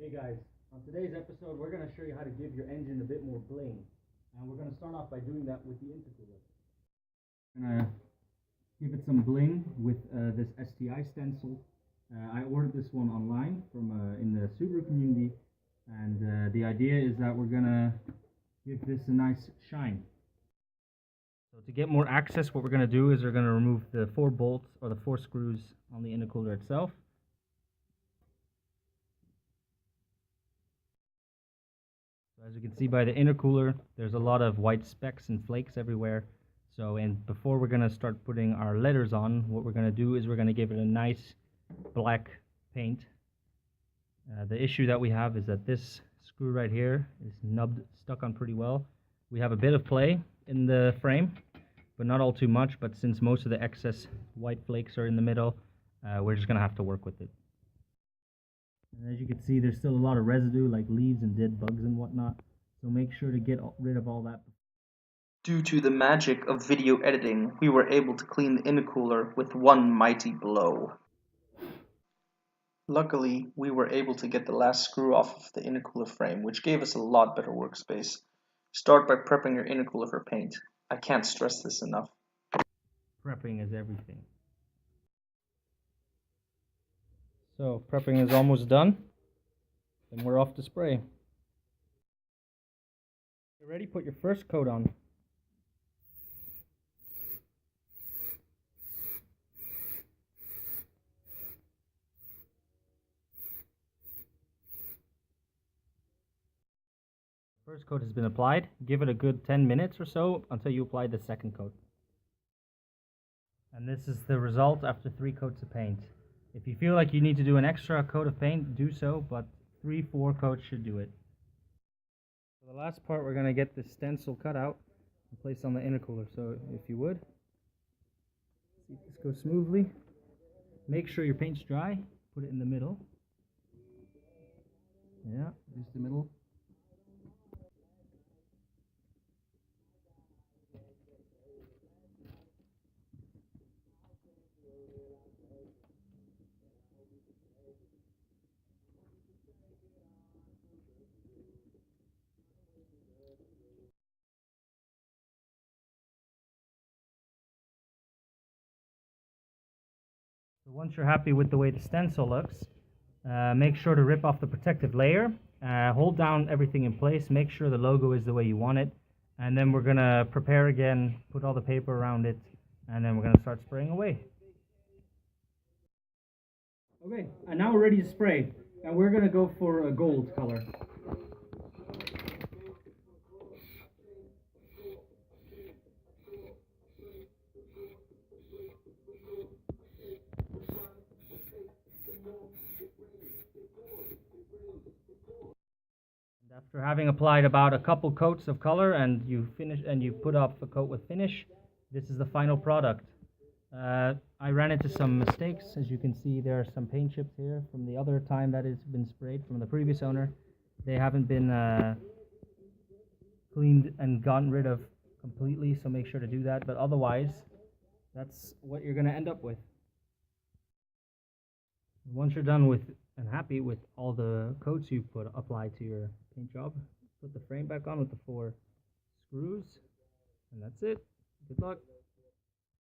Hey guys, on today's episode we're going to show you how to give your engine a bit more bling, and we're going to start off by doing that with the intercooler. I'm going to give it some bling with this STI stencil. I ordered this one online from in the Subaru community, and the idea is that we're going to give this a nice shine. So to get more access, what we're going to do is we're going to remove the 4 bolts or the 4 screws on the intercooler itself. As you can see by the intercooler, there's a lot of white specks and flakes everywhere. So, and before we're going to start putting our letters on, what we're going to do is we're going to give it a nice black paint. The issue that we have is that this screw right here is stuck on pretty well. We have a bit of play in the frame, but not all too much. But since most of the excess white flakes are in the middle, we're just going to have to work with it. And as you can see, there's still a lot of residue like leaves and dead bugs and whatnot, so make sure to get rid of all that. Due to the magic of video editing, we were able to clean the intercooler with one mighty blow. Luckily, we were able to get the last screw off of the intercooler frame, which gave us a lot better workspace. Start by prepping your intercooler for paint. I can't stress this enough. Prepping is everything. So prepping is almost done, and we're off to spray. You're ready? Put your first coat on. First coat has been applied. Give it a good 10 minutes or so until you apply the second coat. And this is the result after 3 coats of paint. If you feel like you need to do an extra coat of paint, do so, but 3-4 coats should do it. For the last part, we're going to get the stencil cut out and placed on the intercooler. So if you would, see if this goes smoothly. Make sure your paint's dry. Put it in the middle. Yeah, just the middle. So once you're happy with the way the stencil looks, make sure to rip off the protective layer, hold down everything in place, make sure the logo is the way you want it, and then we're going to prepare again, put all the paper around it, and then we're going to start spraying away. Okay, and now we're ready to spray, and we're going to go for a gold color. After having applied about a couple coats of color and you put off a coat with finish, this is the final product. I ran into some mistakes. As you can see, there are some paint chips here from the other time that it's been sprayed from the previous owner. They haven't been cleaned and gotten rid of completely, so make sure to do that. But otherwise, that's what you're going to end up with. Once you're done with and happy with all the coats you've applied to your paint job, put the frame back on with the 4 screws, and that's it. Good luck.